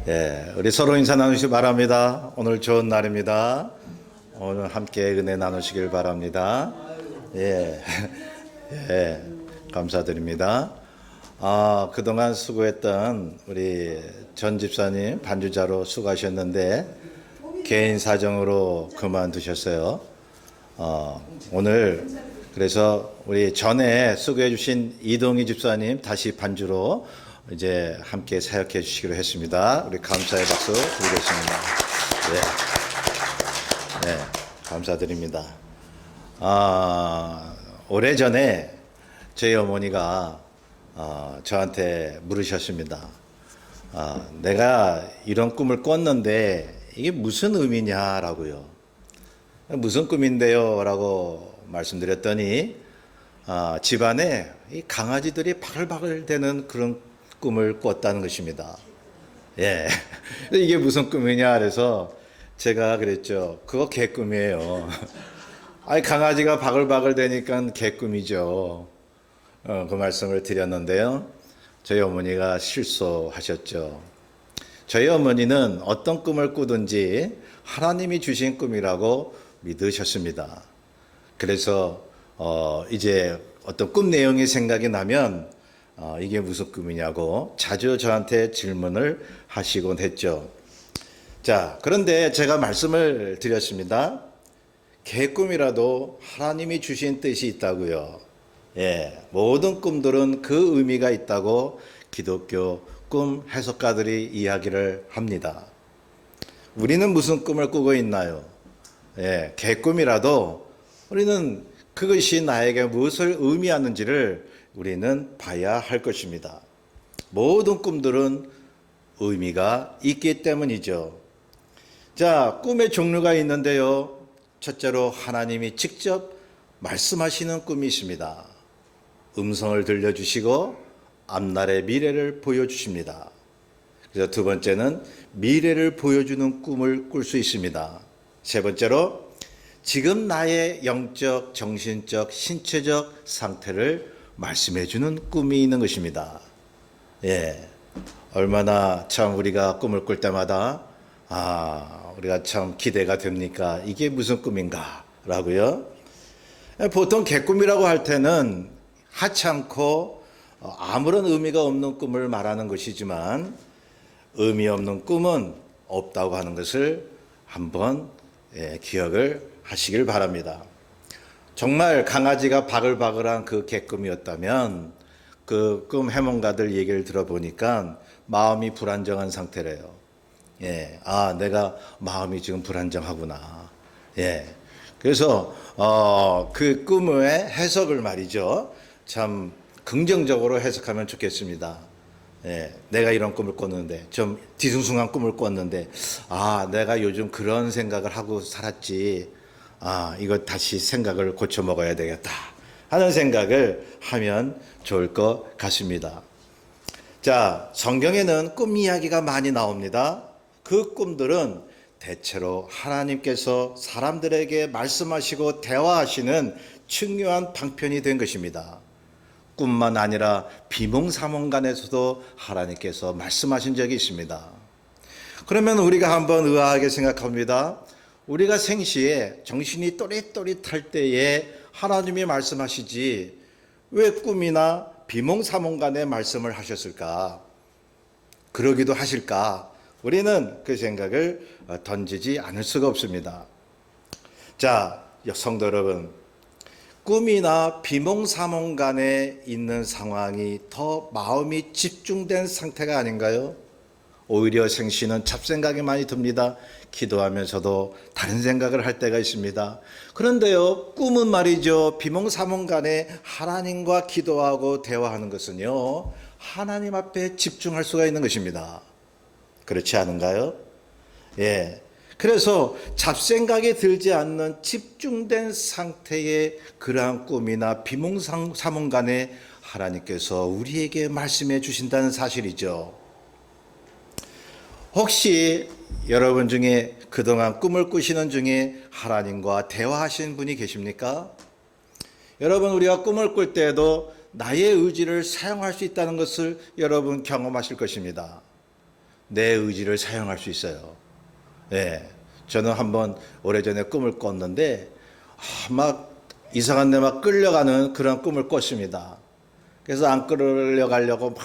예, 우리 서로 인사 나누시기 바랍니다. 오늘 좋은 날입니다. 오늘 함께 은혜 나누시길 바랍니다. 예, 예, 감사드립니다. 그동안 수고했던 우리 전 집사님 반주자로 수고하셨는데 개인 사정으로 그만두셨어요. 오늘 그래서 우리 전에 수고해 주신 이동희 집사님 다시 반주로 이제 함께 사역해 주시기로 했습니다. 우리 감사의 박수 드리겠습니다. 네, 감사드립니다. 오래전에 저희 어머니가 저한테 물으셨습니다. 내가 이런 꿈을 꿨는데 이게 무슨 의미냐라고요. 무슨 꿈인데요? 라고 말씀드렸더니 집안에 이 강아지들이 바글바글 대는 그런 꿈을 꿨다는 것입니다. 예. 이게 무슨 꿈이냐 그래서 제가 그랬죠. 그거 개꿈이에요. 아니 강아지가 바글바글 대니까 개꿈이죠. 그 말씀을 드렸는데요. 저희 어머니가 실수하셨죠. 저희 어머니는 어떤 꿈을 꾸든지 하나님이 주신 꿈이라고 믿으셨습니다. 그래서 이제 어떤 꿈 내용이 생각이 나면 이게 무슨 꿈이냐고 자주 저한테 질문을 하시곤 했죠. 자, 그런데 제가 말씀을 드렸습니다. 개꿈이라도 하나님이 주신 뜻이 있다고요. 예, 모든 꿈들은 그 의미가 있다고 기독교 꿈 해석가들이 이야기를 합니다. 우리는 무슨 꿈을 꾸고 있나요? 예, 개꿈이라도 우리는 그것이 나에게 무엇을 의미하는지를 우리는 봐야 할 것입니다. 모든 꿈들은 의미가 있기 때문이죠. 자, 꿈의 종류가 있는데요. 첫째로 하나님이 직접 말씀하시는 꿈이 있습니다. 음성을 들려주시고 앞날의 미래를 보여주십니다. 그래서 두 번째는 미래를 보여주는 꿈을 꿀 수 있습니다. 세 번째로 지금 나의 영적, 정신적, 신체적 상태를 말씀해주는 꿈이 있는 것입니다. 예, 얼마나 참 우리가 꿈을 꿀 때마다 우리가 참 기대가 됩니까? 이게 무슨 꿈인가? 라고요. 보통 개꿈이라고 할 때는 하찮고 아무런 의미가 없는 꿈을 말하는 것이지만 의미 없는 꿈은 없다고 하는 것을 한번 기억을 하시길 바랍니다. 정말 강아지가 바글바글한 그 개꿈이었다면 그 꿈 해몽가들 얘기를 들어보니까 마음이 불안정한 상태래요. 예, 내가 마음이 지금 불안정하구나. 예, 그래서 그 꿈의 해석을 말이죠. 참 긍정적으로 해석하면 좋겠습니다. 예, 내가 이런 꿈을 꿨는데 좀 뒤숭숭한 꿈을 꿨는데 내가 요즘 그런 생각을 하고 살았지. 이거 다시 생각을 고쳐 먹어야 되겠다 하는 생각을 하면 좋을 것 같습니다. 자, 성경에는 꿈 이야기가 많이 나옵니다. 그 꿈들은 대체로 하나님께서 사람들에게 말씀하시고 대화하시는 중요한 방편이 된 것입니다. 꿈만 아니라 비몽사몽간에서도 하나님께서 말씀하신 적이 있습니다. 그러면 우리가 한번 의아하게 생각합니다. 우리가 생시에 정신이 또릿또릿할 때에 하나님이 말씀하시지 왜 꿈이나 비몽사몽간에 말씀을 하셨을까? 그러기도 하실까? 우리는 그 생각을 던지지 않을 수가 없습니다. 자, 성도 여러분, 꿈이나 비몽사몽간에 있는 상황이 더 마음이 집중된 상태가 아닌가요? 오히려 생시는 잡생각이 많이 듭니다. 기도하면서도 다른 생각을 할 때가 있습니다. 그런데요, 꿈은 말이죠. 비몽사몽간에 하나님과 기도하고 대화하는 것은요, 하나님 앞에 집중할 수가 있는 것입니다. 그렇지 않은가요? 예. 그래서 잡생각이 들지 않는 집중된 상태의 그러한 꿈이나 비몽사몽간에 하나님께서 우리에게 말씀해 주신다는 사실이죠. 혹시 여러분 중에 그동안 꿈을 꾸시는 중에 하나님과 대화하신 분이 계십니까? 여러분, 우리가 꿈을 꿀 때에도 나의 의지를 사용할 수 있다는 것을 여러분 경험하실 것입니다. 내 의지를 사용할 수 있어요. 예. 저는 한번 오래전에 꿈을 꿨는데 막 이상한 데 막 끌려가는 그런 꿈을 꿨습니다. 그래서 안 끌려가려고 막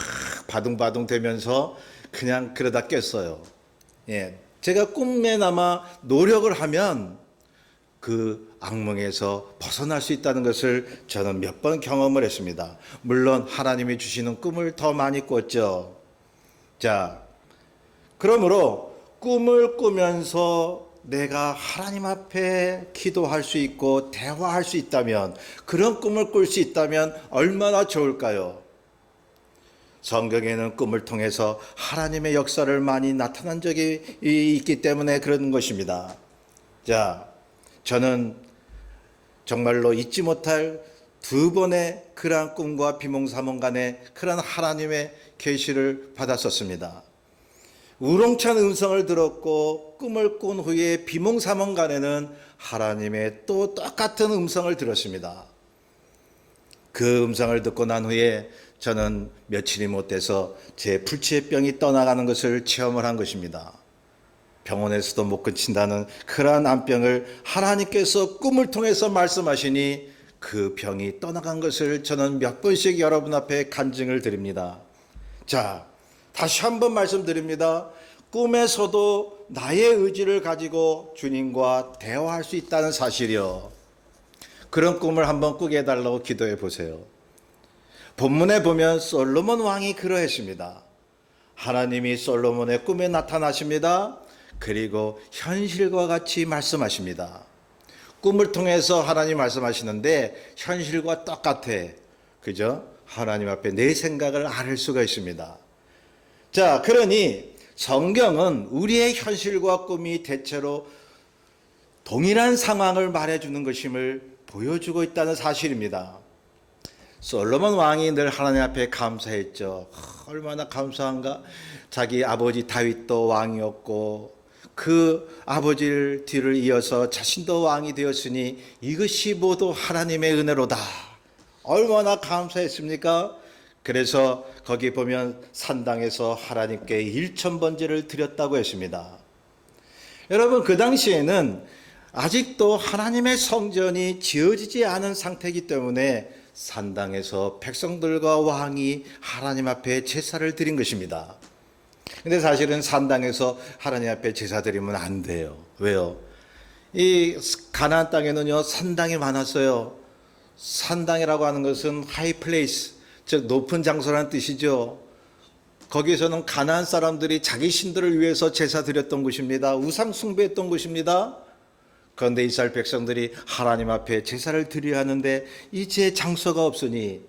바둥바둥 되면서 그냥 그러다 깼어요. 예. 제가 꿈에나마 노력을 하면 그 악몽에서 벗어날 수 있다는 것을 저는 몇 번 경험을 했습니다. 물론 하나님이 주시는 꿈을 더 많이 꿨죠. 자, 그러므로 꿈을 꾸면서 내가 하나님 앞에 기도할 수 있고 대화할 수 있다면, 그런 꿈을 꿀 수 있다면 얼마나 좋을까요? 성경에는 꿈을 통해서 하나님의 역사를 많이 나타난 적이 있기 때문에 그런 것입니다. 자, 저는 정말로 잊지 못할 두 번의 그러한 꿈과 비몽사몽 간에 그러한 하나님의 계시를 받았었습니다. 우렁찬 음성을 들었고 꿈을 꾼 후에 비몽사몽 간에는 하나님의 또 똑같은 음성을 들었습니다. 그 음성을 듣고 난 후에 저는 며칠이 못 돼서 제 불치병이 떠나가는 것을 체험을 한 것입니다. 병원에서도 못 고친다는 그러한 암병을 하나님께서 꿈을 통해서 말씀하시니 그 병이 떠나간 것을 저는 몇 번씩 여러분 앞에 간증을 드립니다. 자, 다시 한번 말씀드립니다. 꿈에서도 나의 의지를 가지고 주님과 대화할 수 있다는 사실이요. 그런 꿈을 한번 꾸게 해달라고 기도해 보세요. 본문에 보면 솔로몬 왕이 그러했습니다. 하나님이 솔로몬의 꿈에 나타나십니다. 그리고 현실과 같이 말씀하십니다. 꿈을 통해서 하나님 말씀하시는데 현실과 똑같아. 그죠? 하나님 앞에 내 생각을 알 수가 있습니다. 자, 그러니 성경은 우리의 현실과 꿈이 대체로 동일한 상황을 말해주는 것임을 보여주고 있다는 사실입니다. 솔로몬 왕이 늘 하나님 앞에 감사했죠. 얼마나 감사한가. 자기 아버지 다윗도 왕이었고 그 아버지를 뒤를 이어서 자신도 왕이 되었으니 이것이 모두 하나님의 은혜로다. 얼마나 감사했습니까? 그래서 거기 보면 산당에서 하나님께 1000번제를 드렸다고 했습니다. 여러분, 그 당시에는 아직도 하나님의 성전이 지어지지 않은 상태이기 때문에 산당에서 백성들과 왕이 하나님 앞에 제사를 드린 것입니다. 근데 사실은 산당에서 하나님 앞에 제사 드리면 안 돼요. 왜요? 이 가나안 땅에는요, 산당이 많았어요. 산당이라고 하는 것은 하이 플레이스, 즉 높은 장소라는 뜻이죠. 거기서는 가나안 사람들이 자기 신들을 위해서 제사 드렸던 곳입니다. 우상 숭배했던 곳입니다. 그런데 이스라엘 백성들이 하나님 앞에 제사를 드려야 하는데 이제 장소가 없으니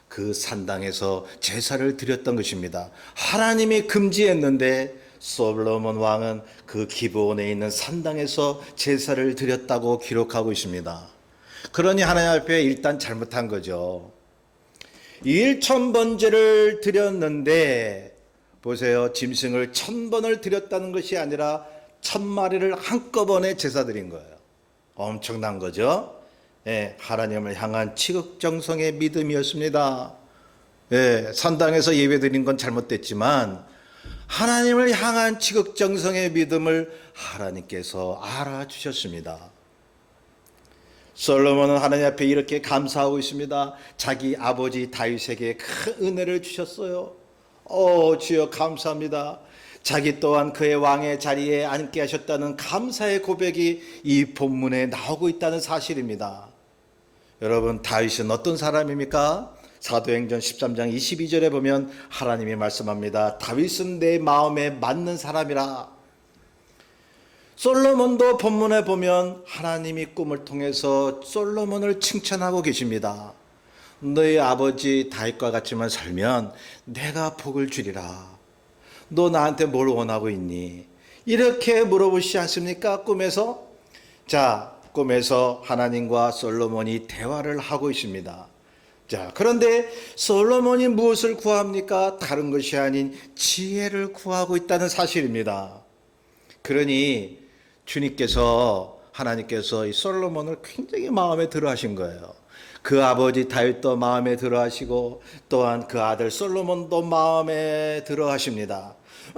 그 산당에서 제사를 드렸던 것입니다. 하나님이 금지했는데 솔로몬 왕은 그 기브온에 있는 산당에서 제사를 드렸다고 기록하고 있습니다. 그러니 하나님 앞에 일단 잘못한 거죠. 1000번제를 드렸는데 보세요. 짐승을 1000번을 드렸다는 것이 아니라 1000마리를 한꺼번에 제사 드린 거예요. 엄청난 거죠. 예, 하나님을 향한 지극정성의 믿음이었습니다. 예, 산당에서 예배 드린 건 잘못됐지만 하나님을 향한 지극정성의 믿음을 하나님께서 알아주셨습니다. 솔로몬은 하나님 앞에 이렇게 감사하고 있습니다. 자기 아버지 다윗에게 큰 은혜를 주셨어요. 주여 감사합니다. 자기 또한 그의 왕의 자리에 앉게 하셨다는 감사의 고백이 이 본문에 나오고 있다는 사실입니다. 여러분, 다윗은 어떤 사람입니까? 사도행전 13장 22절에 보면 하나님이 말씀합니다. 다윗은 내 마음에 맞는 사람이라. 솔로몬도 본문에 보면 하나님이 꿈을 통해서 솔로몬을 칭찬하고 계십니다. 너희 아버지 다윗과 같이만 살면 내가 복을 주리라. 너 나한테 뭘 원하고 있니? 이렇게 물어보시지 않습니까? 꿈에서? 자, 꿈에서 하나님과 솔로몬이 대화를 하고 있습니다. 자, 그런데 솔로몬이 무엇을 구합니까? 다른 것이 아닌 지혜를 구하고 있다는 사실입니다. 그러니 주님께서, 하나님께서 이 솔로몬을 굉장히 마음에 들어 하신 거예요. 그 아버지 다윗도 마음에 들어 하시고 또한 그 아들 솔로몬도 마음에 들어 하십니다.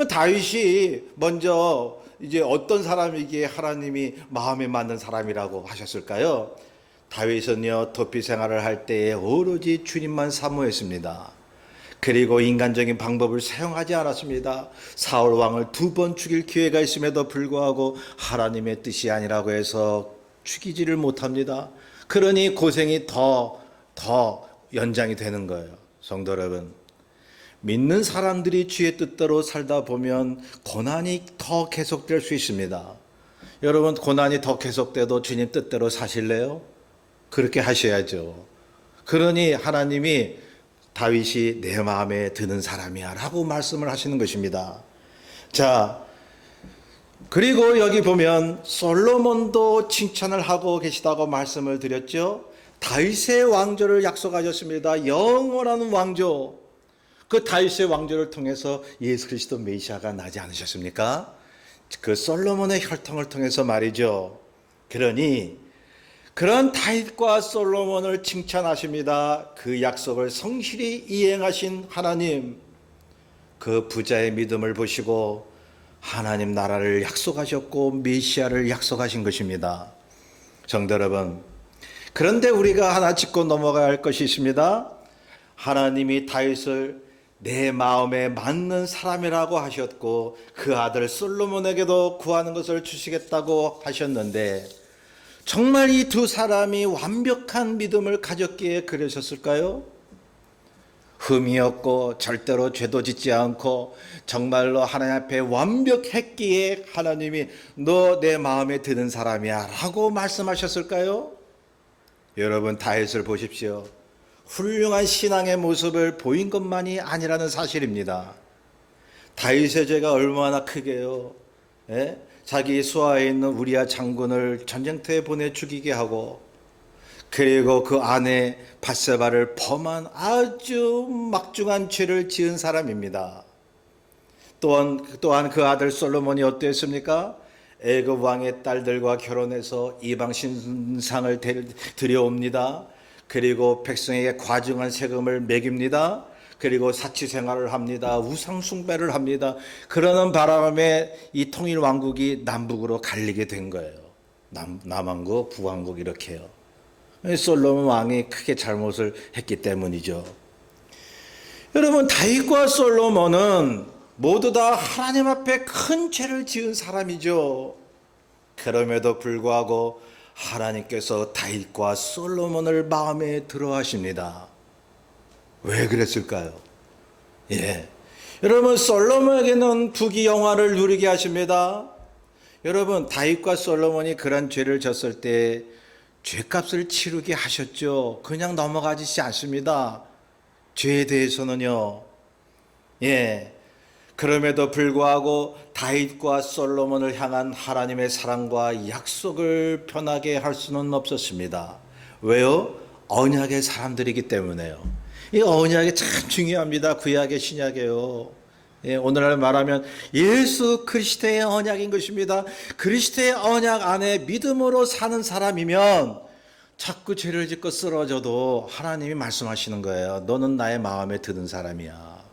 다윗이 먼저 이제 어떤 사람이기에 하나님이 마음에 맞는 사람이라고 하셨을까요? 다윗은요, 도피 생활을 할 때에 오로지 주님만 사모했습니다. 그리고 인간적인 방법을 사용하지 않았습니다. 사울 왕을 2번 죽일 기회가 있음에도 불구하고 하나님의 뜻이 아니라고 해서 죽이지를 못합니다. 그러니 고생이 더 연장이 되는 거예요. 성도 여러분, 믿는 사람들이 주의 뜻대로 살다 보면 고난이 더 계속될 수 있습니다. 여러분, 고난이 더 계속돼도 주님 뜻대로 사실래요? 그렇게 하셔야죠. 그러니 하나님이 다윗이 내 마음에 드는 사람이야 라고 말씀을 하시는 것입니다. 자, 그리고 여기 보면 솔로몬도 칭찬을 하고 계시다고 말씀을 드렸죠. 다윗의 왕조를 약속하셨습니다. 영원한 왕조. 그 다윗의 왕조를 통해서 예수 그리스도 메시아가 나지 않으셨습니까? 그 솔로몬의 혈통을 통해서 말이죠. 그러니 그런 다윗과 솔로몬을 칭찬하십니다. 그 약속을 성실히 이행하신 하나님, 그 부자의 믿음을 보시고 하나님 나라를 약속하셨고 메시아를 약속하신 것입니다. 성도 여러분, 그런데 우리가 하나 짚고 넘어가야 할 것이 있습니다. 하나님이 다윗을 내 마음에 맞는 사람이라고 하셨고 그 아들 솔로몬에게도 구하는 것을 주시겠다고 하셨는데 정말 이 두 사람이 완벽한 믿음을 가졌기에 그러셨을까요? 흠이 없고 절대로 죄도 짓지 않고 정말로 하나님 앞에 완벽했기에 하나님이 너 내 마음에 드는 사람이야 라고 말씀하셨을까요? 여러분, 다윗을 보십시오. 훌륭한 신앙의 모습을 보인 것만이 아니라는 사실입니다. 다윗의 죄가 얼마나 크게요. 예? 자기 수하에 있는 우리아 장군을 전쟁터에 보내 죽이게 하고 그리고 그 아내 밧세바를 범한 아주 막중한 죄를 지은 사람입니다. 또한 그 아들 솔로몬이 어땠습니까? 애굽 왕의 딸들과 결혼해서 이방 신상을 들여옵니다. 그리고 백성에게 과중한 세금을 매깁니다. 그리고 사치 생활을 합니다. 우상 숭배를 합니다. 그러는 바람에 이 통일 왕국이 남북으로 갈리게 된 거예요. 남왕국, 북왕국 이렇게요. 솔로몬 왕이 크게 잘못을 했기 때문이죠. 여러분, 다윗과 솔로몬은 모두 다 하나님 앞에 큰 죄를 지은 사람이죠. 그럼에도 불구하고 하나님께서 다윗과 솔로몬을 마음에 들어 하십니다. 왜 그랬을까요? 예. 여러분, 솔로몬에게는 부귀영화를 누리게 하십니다. 여러분, 다윗과 솔로몬이 그런 죄를 졌을 때 죄값을 치르게 하셨죠. 그냥 넘어가지 않습니다. 죄에 대해서는요. 예. 그럼에도 불구하고 다윗과 솔로몬을 향한 하나님의 사랑과 약속을 변하게 할 수는 없었습니다. 왜요? 언약의 사람들이기 때문에요. 이 언약이 참 중요합니다. 구약의 신약이에요. 예, 오늘날 말하면 예수 그리스도의 언약인 것입니다. 그리스도의 언약 안에 믿음으로 사는 사람이면 자꾸 죄를 짓고 쓰러져도 하나님이 말씀하시는 거예요. 너는 나의 마음에 드는 사람이야.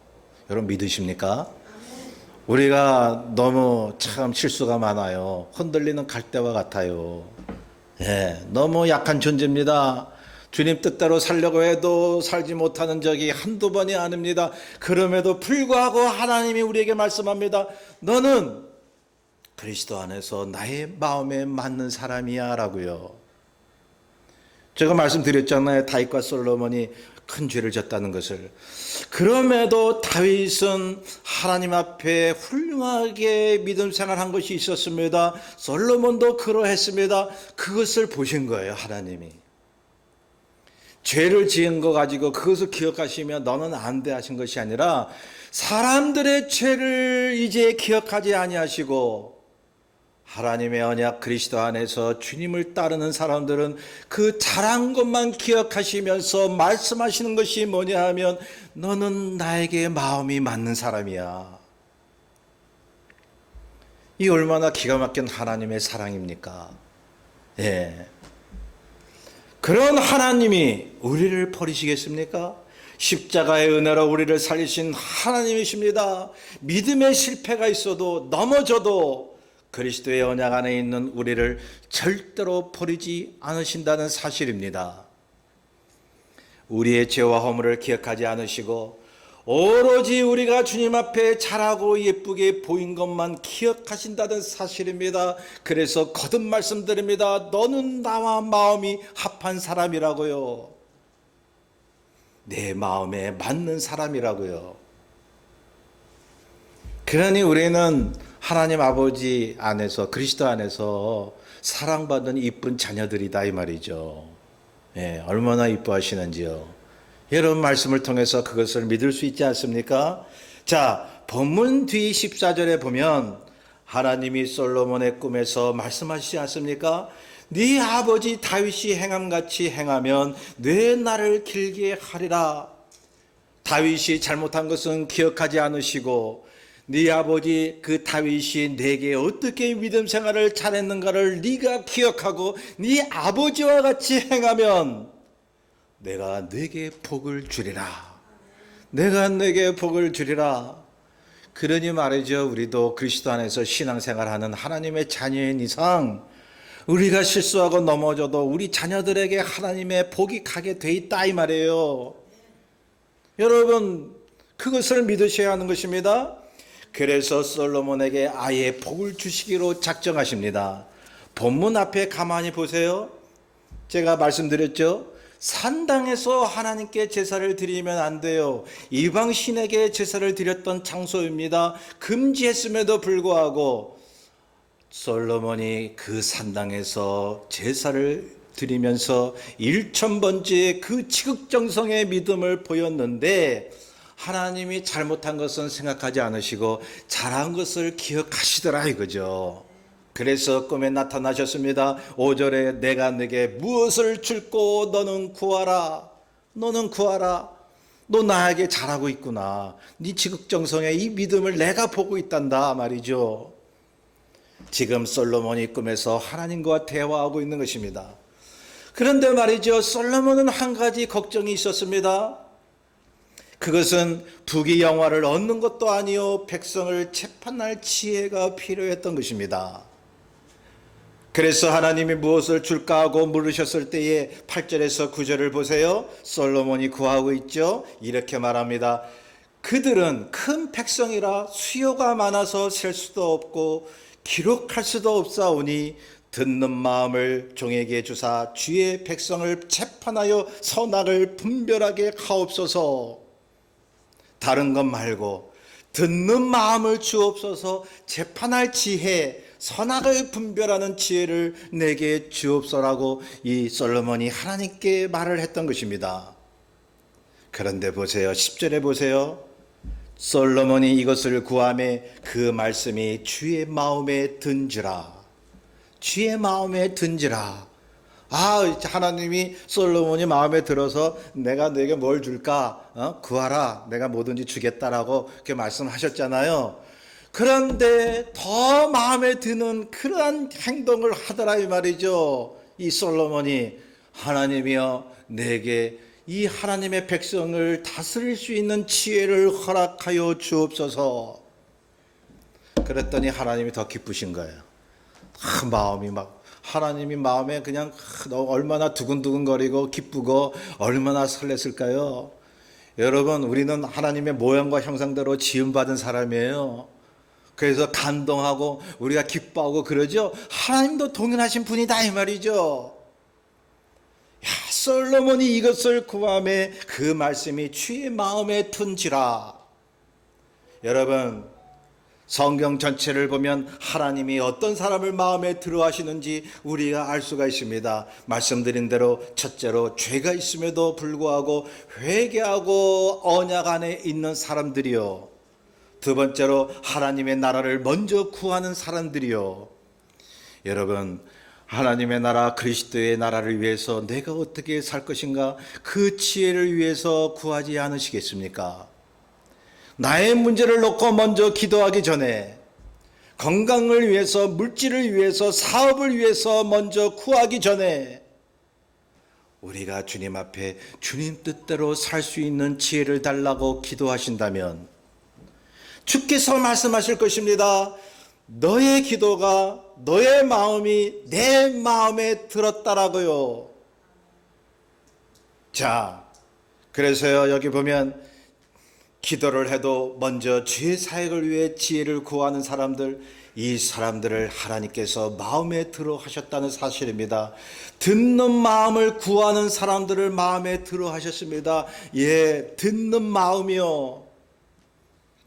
여러분 믿으십니까? 우리가 너무 참 실수가 많아요. 흔들리는 갈대와 같아요. 예, 너무 약한 존재입니다. 주님 뜻대로 살려고 해도 살지 못하는 적이 한두 번이 아닙니다. 그럼에도 불구하고 하나님이 우리에게 말씀합니다. 너는 그리스도 안에서 나의 마음에 맞는 사람이야 라고요. 제가 말씀드렸잖아요. 다윗과 솔로몬이 큰 죄를 졌다는 것을. 그럼에도 다윗은 하나님 앞에 훌륭하게 믿음 생활한 것이 있었습니다. 솔로몬도 그러했습니다. 그것을 보신 거예요, 하나님이. 죄를 지은 거 가지고 그것을 기억하시면 너는 안 돼 하신 것이 아니라 사람들의 죄를 이제 기억하지 아니하시고 하나님의 언약 그리스도 안에서 주님을 따르는 사람들은 그 잘한 것만 기억하시면서 말씀하시는 것이 뭐냐 하면 너는 나에게 마음이 맞는 사람이야. 이 얼마나 기가 막힌 하나님의 사랑입니까? 예. 그런 하나님이 우리를 버리시겠습니까? 십자가의 은혜로 우리를 살리신 하나님이십니다. 믿음의 실패가 있어도 넘어져도 그리스도의 언약 안에 있는 우리를 절대로 버리지 않으신다는 사실입니다. 우리의 죄와 허물을 기억하지 않으시고 오로지 우리가 주님 앞에 잘하고 예쁘게 보인 것만 기억하신다는 사실입니다. 그래서 거듭 말씀드립니다. 너는 나와 마음이 합한 사람이라고요. 내 마음에 맞는 사람이라고요. 그러니 우리는 하나님 아버지 안에서, 그리스도 안에서 사랑받는 이쁜 자녀들이다 이 말이죠. 예, 얼마나 이뻐하시는지요. 여러분 말씀을 통해서 그것을 믿을 수 있지 않습니까? 자, 본문 뒤 14절에 보면 하나님이 솔로몬의 꿈에서 말씀하시지 않습니까? 네 아버지 다윗이 행함같이 행하면 내 날을 길게 하리라. 다윗이 잘못한 것은 기억하지 않으시고 네 아버지 그 다윗이 내게 어떻게 믿음 생활을 잘했는가를 네가 기억하고 네 아버지와 같이 행하면 내가 네게 복을 주리라. 내가 네게 복을 주리라. 그러니 말이죠. 우리도 그리스도 안에서 신앙생활하는 하나님의 자녀인 이상 우리가 실수하고 넘어져도 우리 자녀들에게 하나님의 복이 가게 돼 있다 이 말이에요. 여러분 그것을 믿으셔야 하는 것입니다. 그래서 솔로몬에게 아예 복을 주시기로 작정하십니다. 본문 앞에 가만히 보세요. 제가 말씀드렸죠. 산당에서 하나님께 제사를 드리면 안 돼요. 이방 신에게 제사를 드렸던 장소입니다. 금지했음에도 불구하고 솔로몬이 그 산당에서 제사를 드리면서 1000번째의 그 지극정성의 믿음을 보였는데 하나님이 잘못한 것은 생각하지 않으시고 잘한 것을 기억하시더라 이거죠. 그래서 꿈에 나타나셨습니다. 5절에 내가 네게 무엇을 줄고 너는 구하라. 너는 구하라. 너 나에게 잘하고 있구나. 네 지극정성의 이 믿음을 내가 보고 있단다 말이죠. 지금 솔로몬이 꿈에서 하나님과 대화하고 있는 것입니다. 그런데 말이죠. 솔로몬은 한 가지 걱정이 있었습니다. 그것은 부귀영화를 얻는 것도 아니요 백성을 재판할 지혜가 필요했던 것입니다. 그래서 하나님이 무엇을 줄까 하고 물으셨을 때에 8절에서 9절을 보세요. 솔로몬이 구하고 있죠. 이렇게 말합니다. 그들은 큰 백성이라 수요가 많아서 셀 수도 없고 기록할 수도 없사오니 듣는 마음을 종에게 주사 주의 백성을 재판하여 선악을 분별하게 하옵소서. 다른 것 말고 듣는 마음을 주옵소서. 재판할 지혜, 선악을 분별하는 지혜를 내게 주옵소라고 이 솔로몬이 하나님께 말을 했던 것입니다. 그런데 보세요. 10절에 보세요. 솔로몬이 이것을 구하매 그 말씀이 주의 마음에 든지라. 주의 마음에 든지라. 하나님이 솔로몬이 마음에 들어서 내가 너에게 뭘 줄까? 구하라. 내가 뭐든지 주겠다라고 그렇게 말씀하셨잖아요. 그런데 더 마음에 드는 그러한 행동을 하더라 이 말이죠. 이 솔로몬이 하나님이여 내게 이 하나님의 백성을 다스릴 수 있는 지혜를 허락하여 주옵소서. 그랬더니 하나님이 더 기쁘신 거예요. 마음이 하나님이 마음에 그냥 얼마나 두근두근거리고 기쁘고 얼마나 설렜을까요? 여러분 우리는 하나님의 모양과 형상대로 지음받은 사람이에요. 그래서 감동하고 우리가 기뻐하고 그러죠. 하나님도 동일하신 분이다 이 말이죠. 솔로몬이 이것을 구하매 그 말씀이 주의 마음에 든지라. 여러분 성경 전체를 보면 하나님이 어떤 사람을 마음에 들어 하시는지 우리가 알 수가 있습니다. 말씀드린 대로 첫째로 죄가 있음에도 불구하고 회개하고 언약 안에 있는 사람들이요. 두 번째로 하나님의 나라를 먼저 구하는 사람들이요. 여러분 하나님의 나라 그리스도의 나라를 위해서 내가 어떻게 살 것인가 그 지혜를 위해서 구하지 않으시겠습니까? 나의 문제를 놓고 먼저 기도하기 전에 건강을 위해서 물질을 위해서 사업을 위해서 먼저 구하기 전에 우리가 주님 앞에 주님 뜻대로 살 수 있는 지혜를 달라고 기도하신다면 주께서 말씀하실 것입니다. 너의 기도가, 너의 마음이 내 마음에 들었다라고요. 자, 그래서요, 여기 보면 기도를 해도 먼저 죄 사역을 위해 지혜를 구하는 사람들, 이 사람들을 하나님께서 마음에 들어 하셨다는 사실입니다. 듣는 마음을 구하는 사람들을 마음에 들어 하셨습니다. 예, 듣는 마음이요.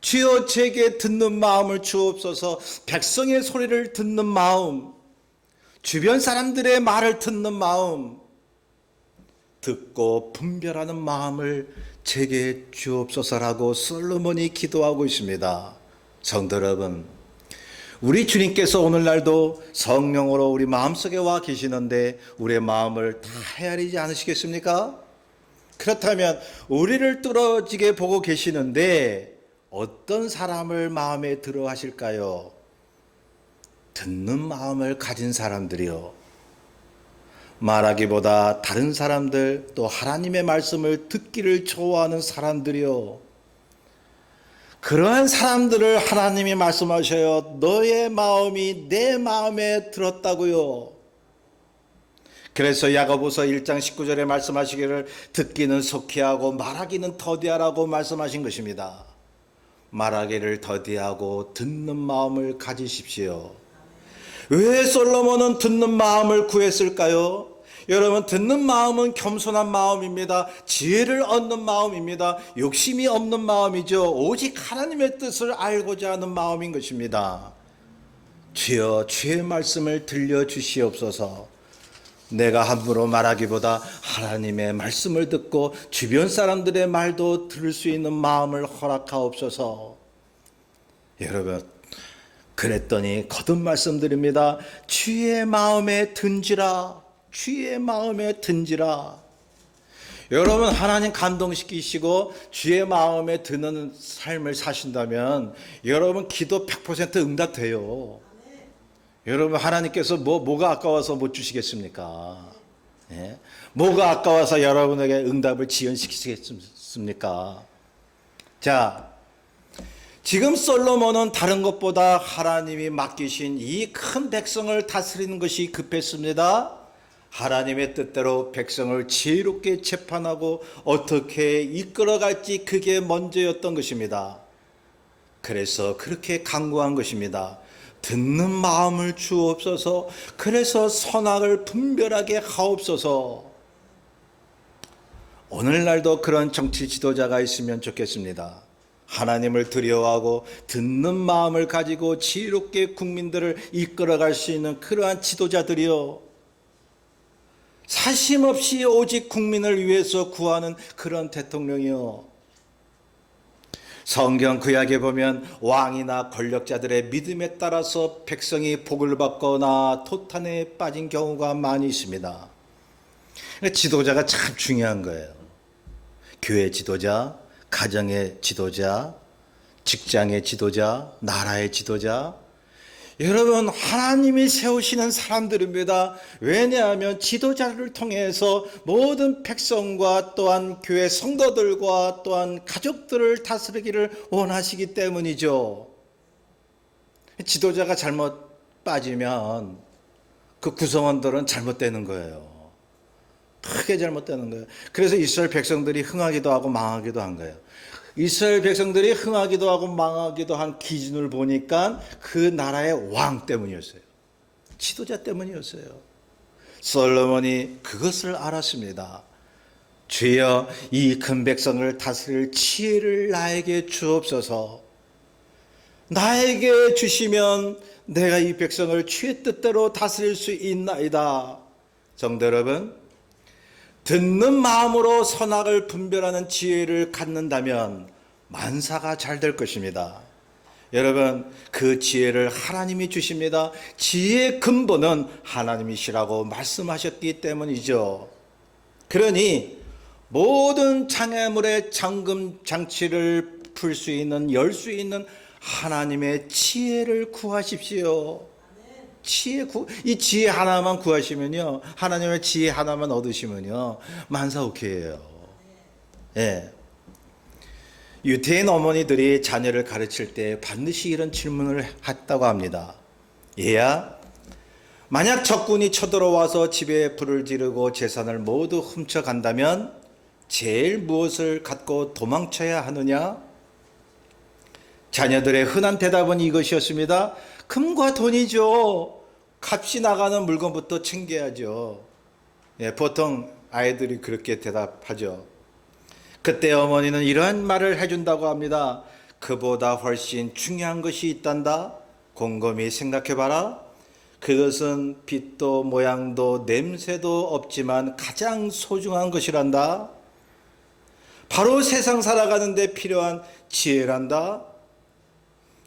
주여 제게 듣는 마음을 주옵소서. 백성의 소리를 듣는 마음, 주변 사람들의 말을 듣는 마음, 듣고 분별하는 마음을 제게 주옵소서라고 솔로몬이 기도하고 있습니다. 성도 여러분, 우리 주님께서 오늘날도 성령으로 우리 마음속에 와 계시는데 우리의 마음을 다 헤아리지 않으시겠습니까? 그렇다면 우리를 뚫어지게 보고 계시는데 어떤 사람을 마음에 들어 하실까요? 듣는 마음을 가진 사람들이요. 말하기보다 다른 사람들, 또 하나님의 말씀을 듣기를 좋아하는 사람들이요. 그러한 사람들을 하나님이 말씀하셔요. 너의 마음이 내 마음에 들었다고요. 그래서 야고보서 1장 19절에 말씀하시기를 듣기는 속히 하고 말하기는 더디하라고 말씀하신 것입니다. 말하기를 더디하고 듣는 마음을 가지십시오. 왜 솔로몬은 듣는 마음을 구했을까요? 여러분, 듣는 마음은 겸손한 마음입니다. 지혜를 얻는 마음입니다. 욕심이 없는 마음이죠. 오직 하나님의 뜻을 알고자 하는 마음인 것입니다. 주여, 주의 말씀을 들려주시옵소서. 내가 함부로 말하기보다 하나님의 말씀을 듣고 주변 사람들의 말도 들을 수 있는 마음을 허락하옵소서. 여러분, 그랬더니 거듭 말씀드립니다. 주의 마음에 든지라. 주의 마음에 든지라. 여러분, 하나님 감동시키시고 주의 마음에 드는 삶을 사신다면 여러분 기도 100% 응답돼요. 여러분, 하나님께서 뭐가 아까워서 못 주시겠습니까? 예? 뭐가 아까워서 여러분에게 응답을 지연시키시겠습니까? 자, 지금 솔로몬은 다른 것보다 하나님이 맡기신 이 큰 백성을 다스리는 것이 급했습니다. 하나님의 뜻대로 백성을 지혜롭게 재판하고 어떻게 이끌어갈지 그게 먼저였던 것입니다. 그래서 그렇게 간구한 것입니다. 듣는 마음을 주옵소서. 그래서 선악을 분별하게 하옵소서. 오늘날도 그런 정치 지도자가 있으면 좋겠습니다. 하나님을 두려워하고 듣는 마음을 가지고 지혜롭게 국민들을 이끌어갈 수 있는 그러한 지도자들이요. 사심 없이 오직 국민을 위해서 구하는 그런 대통령이요. 성경 구약에 보면 왕이나 권력자들의 믿음에 따라서 백성이 복을 받거나 토탄에 빠진 경우가 많이 있습니다. 지도자가 참 중요한 거예요. 교회 지도자, 가정의 지도자, 직장의 지도자, 나라의 지도자. 여러분, 하나님이 세우시는 사람들입니다. 왜냐하면 지도자를 통해서 모든 백성과 또한 교회 성도들과 또한 가족들을 다스리기를 원하시기 때문이죠. 지도자가 잘못 빠지면 그 구성원들은 잘못되는 거예요. 크게 잘못되는 거예요. 그래서 이스라엘 백성들이 흥하기도 하고 망하기도 한 거예요. 이스라엘 백성들이 흥하기도 하고 망하기도 한 기준을 보니까 그 나라의 왕 때문이었어요. 지도자 때문이었어요. 솔로몬이 그것을 알았습니다. 주여, 이 큰 백성을 다스릴 지혜를 나에게 주옵소서. 나에게 주시면 내가 이 백성을 주의 뜻대로 다스릴 수 있나이다. 성도 여러분, 듣는 마음으로 선악을 분별하는 지혜를 갖는다면 만사가 잘 될 것입니다. 여러분, 그 지혜를 하나님이 주십니다. 지혜의 근본은 하나님이시라고 말씀하셨기 때문이죠. 그러니 모든 장애물의 잠금 장치를 풀 수 있는, 열 수 있는 하나님의 지혜를 구하십시오. 이 지혜 하나만 구하시면요, 하나님의 지혜 하나만 얻으시면요, 만사오케예요. 예. 유태인 어머니들이 자녀를 가르칠 때 반드시 이런 질문을 했다고 합니다. 얘야, 만약 적군이 쳐들어와서 집에 불을 지르고 재산을 모두 훔쳐간다면 제일 무엇을 갖고 도망쳐야 하느냐? 자녀들의 흔한 대답은 이것이었습니다. 금과 돈이죠. 값이 나가는 물건부터 챙겨야죠. 예, 보통 아이들이 그렇게 대답하죠. 그때 어머니는 이러한 말을 해준다고 합니다. 그보다 훨씬 중요한 것이 있단다. 곰곰이 생각해봐라. 그것은 빛도 모양도 냄새도 없지만 가장 소중한 것이란다. 바로 세상 살아가는데 필요한 지혜란다.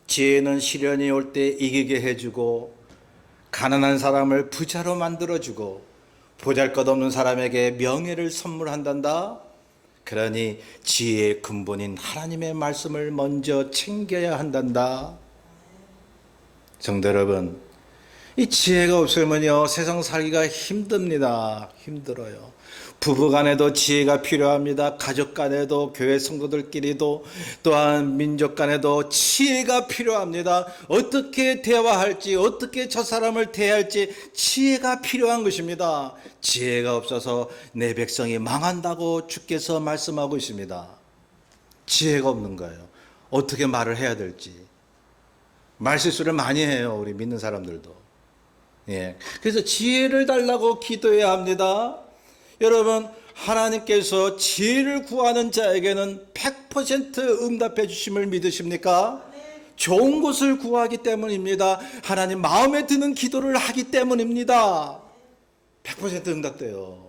지혜는 시련이 올 때 이기게 해주고, 가난한 사람을 부자로 만들어주고, 보잘것없는 사람에게 명예를 선물한단다. 그러니 지혜의 근본인 하나님의 말씀을 먼저 챙겨야 한단다. 성도 여러분, 이 지혜가 없으면요, 세상 살기가 힘듭니다. 힘들어요. 부부 간에도 지혜가 필요합니다. 가족 간에도, 교회 성도들끼리도, 또한 민족 간에도 지혜가 필요합니다. 어떻게 대화할지, 어떻게 저 사람을 대할지 지혜가 필요한 것입니다. 지혜가 없어서 내 백성이 망한다고 주께서 말씀하고 있습니다. 지혜가 없는 거예요. 어떻게 말을 해야 될지. 말실수를 많이 해요, 우리 믿는 사람들도. 예. 그래서 지혜를 달라고 기도해야 합니다. 여러분, 하나님께서 지혜를 구하는 자에게는 100% 응답해 주심을 믿으십니까? 좋은 것을 구하기 때문입니다. 하나님 마음에 드는 기도를 하기 때문입니다. 100% 응답돼요.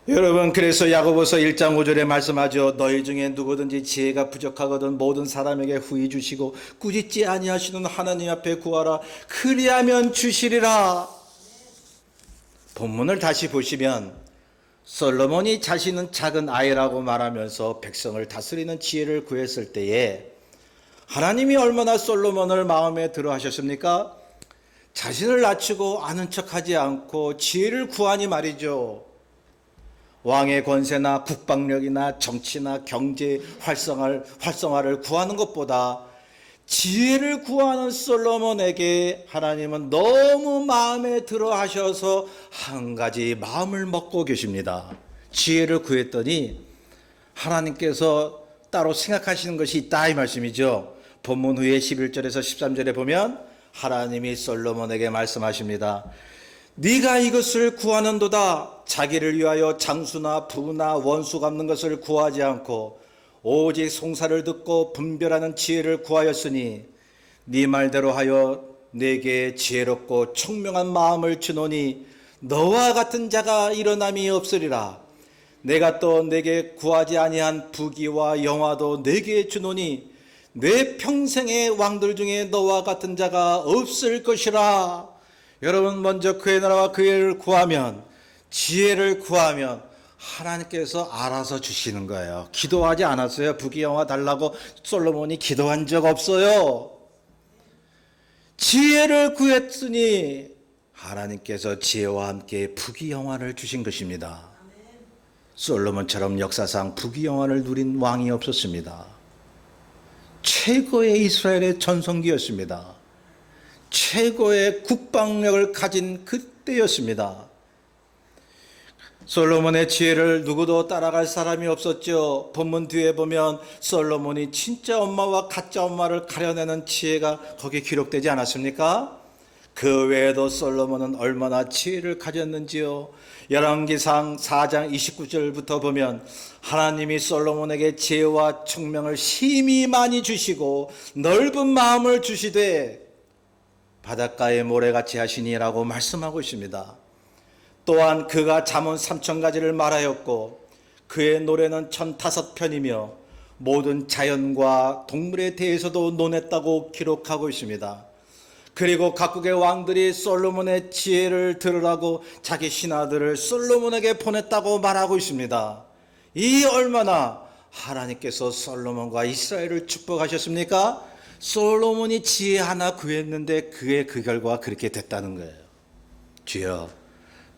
여러분, 그래서 야고보서 1장 5절에 말씀하죠. 너희 중에 누구든지 지혜가 부족하거든 모든 사람에게 후히 주시고 꾸짖지 아니하시는 하나님 앞에 구하라. 그리하면 주시리라. 본문을 다시 보시면 솔로몬이 자신은 작은 아이라고 말하면서 백성을 다스리는 지혜를 구했을 때에 하나님이 얼마나 솔로몬을 마음에 들어 하셨습니까? 자신을 낮추고 아는 척하지 않고 지혜를 구하니 말이죠. 왕의 권세나 국방력이나 정치나 경제 활성화를 구하는 것보다 지혜를 구하는 솔로몬에게 하나님은 너무 마음에 들어 하셔서 한 가지 마음을 먹고 계십니다. 지혜를 구했더니 하나님께서 따로 생각하시는 것이 있다, 이 말씀이죠. 본문 후에 11절에서 13절에 보면 하나님이 솔로몬에게 말씀하십니다. 네가 이것을 구하는도다. 자기를 위하여 장수나 부나 원수 갚는 것을 구하지 않고 오직 송사를 듣고 분별하는 지혜를 구하였으니 네 말대로 하여 내게 지혜롭고 총명한 마음을 주노니 너와 같은 자가 일어남이 없으리라. 내가 또 내게 구하지 아니한 부귀와 영화도 내게 주노니 내 평생의 왕들 중에 너와 같은 자가 없을 것이라. 여러분, 먼저 그의 나라와 그의 의를 구하면, 지혜를 구하면 하나님께서 알아서 주시는 거예요. 기도하지 않았어요. 부귀영화 달라고 솔로몬이 기도한 적 없어요. 지혜를 구했으니 하나님께서 지혜와 함께 부귀영화를 주신 것입니다. 솔로몬처럼 역사상 부귀영화를 누린 왕이 없었습니다. 최고의 이스라엘의 전성기였습니다. 최고의 국방력을 가진 그때였습니다. 솔로몬의 지혜를 누구도 따라갈 사람이 없었죠. 본문 뒤에 보면 솔로몬이 진짜 엄마와 가짜 엄마를 가려내는 지혜가 거기에 기록되지 않았습니까? 그 외에도 솔로몬은 얼마나 지혜를 가졌는지요. 열왕기상 4장 29절부터 보면 하나님이 솔로몬에게 지혜와 총명을 심히 많이 주시고 넓은 마음을 주시되 바닷가의 모래같이 하시니라고 말씀하고 있습니다. 또한 그가 잠언 3000가지를 말하였고 그의 노래는 1005편이며 모든 자연과 동물에 대해서도 논했다고 기록하고 있습니다. 그리고 각국의 왕들이 솔로몬의 지혜를 들으라고 자기 신하들을 솔로몬에게 보냈다고 말하고 있습니다. 이 얼마나 하나님께서 솔로몬과 이스라엘을 축복하셨습니까? 솔로몬이 지혜 하나 구했는데 그의 그 결과가 그렇게 됐다는 거예요. 주여,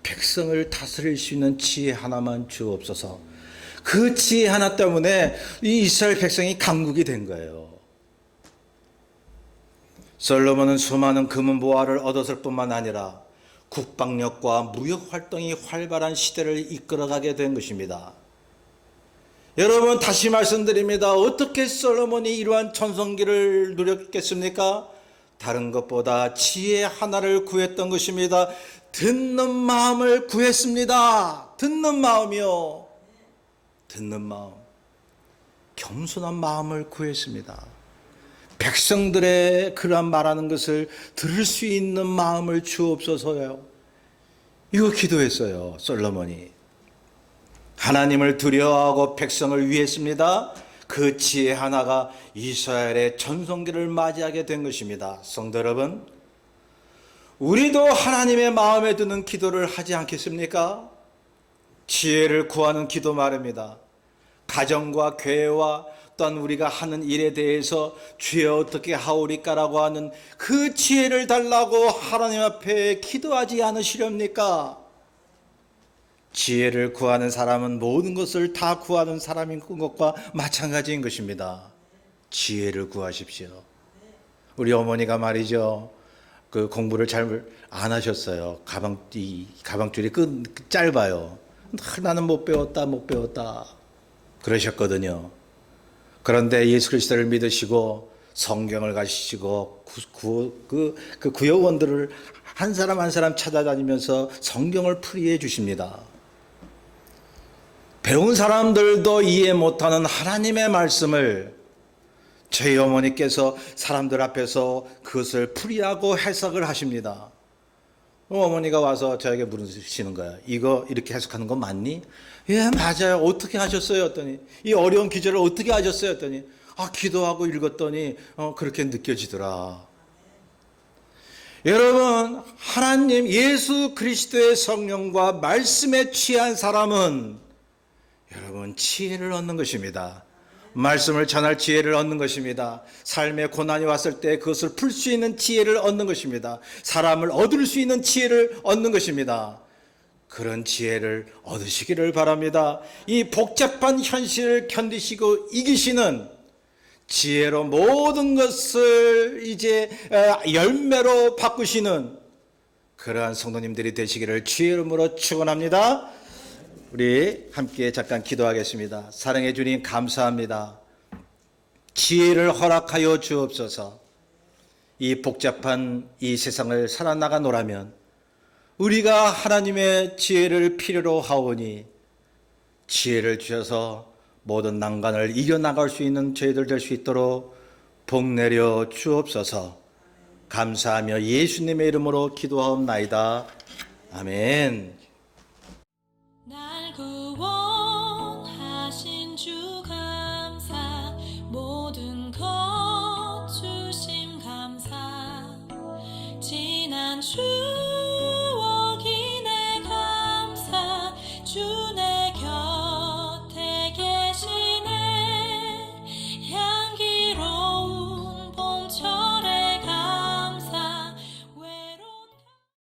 백성을 다스릴 수 있는 지혜 하나만 주옵소서. 그 지혜 하나 때문에 이 이스라엘 백성이 강국이 된 거예요. 솔로몬은 수많은 금은보화를 얻었을 뿐만 아니라 국방력과 무역 활동이 활발한 시대를 이끌어가게 된 것입니다. 여러분, 다시 말씀드립니다. 어떻게 솔로몬이 이러한 전성기를 누렸겠습니까? 다른 것보다 지혜 하나를 구했던 것입니다. 듣는 마음을 구했습니다. 듣는 마음이요. 듣는 마음. 겸손한 마음을 구했습니다. 백성들의 그러한 말하는 것을 들을 수 있는 마음을 주옵소서요. 이거 기도했어요, 솔로몬이. 하나님을 두려워하고 백성을 위했습니다. 그 지혜 하나가 이스라엘의 전성기를 맞이하게 된 것입니다. 성도 여러분, 우리도 하나님의 마음에 드는 기도를 하지 않겠습니까? 지혜를 구하는 기도 말입니다. 가정과 교회와 또한 우리가 하는 일에 대해서 주여 어떻게 하오리까라고 하는 그 지혜를 달라고 하나님 앞에 기도하지 않으시렵니까? 지혜를 구하는 사람은 모든 것을 다 구하는 사람인 것과 마찬가지인 것입니다. 지혜를 구하십시오. 우리 어머니가 말이죠, 그 공부를 잘 안 하셨어요. 가방줄이 짧아요. 나는 못 배웠다 그러셨거든요. 그런데 예수 그리스도를 믿으시고 성경을 가지시고 그 구역원들을 한 사람 한 사람 찾아다니면서 성경을 풀이해 주십니다. 배운 사람들도 이해 못하는 하나님의 말씀을 저희 어머니께서 사람들 앞에서 그것을 풀이하고 해석을 하십니다. 어머니가 와서 저에게 물으시는 거예요. 이거 이렇게 해석하는 거 맞니? 예, 맞아요. 어떻게 하셨어요? 했더니 이 어려운 기절을 어떻게 하셨어요? 했더니 기도하고 읽었더니 그렇게 느껴지더라. 여러분, 하나님 예수 그리스도의 성령과 말씀에 취한 사람은 여러분 지혜를 얻는 것입니다. 말씀을 전할 지혜를 얻는 것입니다. 삶의 고난이 왔을 때 그것을 풀 수 있는 지혜를 얻는 것입니다. 사람을 얻을 수 있는 지혜를 얻는 것입니다. 그런 지혜를 얻으시기를 바랍니다. 이 복잡한 현실을 견디시고 이기시는 지혜로 모든 것을 이제 열매로 바꾸시는 그러한 성도님들이 되시기를 주의 이름으로 축원합니다. 우리 함께 잠깐 기도하겠습니다. 사랑해 주님 감사합니다. 지혜를 허락하여 주옵소서. 이 복잡한 이 세상을 살아나가노라면 우리가 하나님의 지혜를 필요로 하오니 지혜를 주셔서 모든 난관을 이겨나갈 수 있는 저희들 될 수 있도록 복 내려 주옵소서. 감사하며 예수님의 이름으로 기도하옵나이다. 아멘. 날 구원하신 주 감사, 모든 것 주심 감사, 지난 주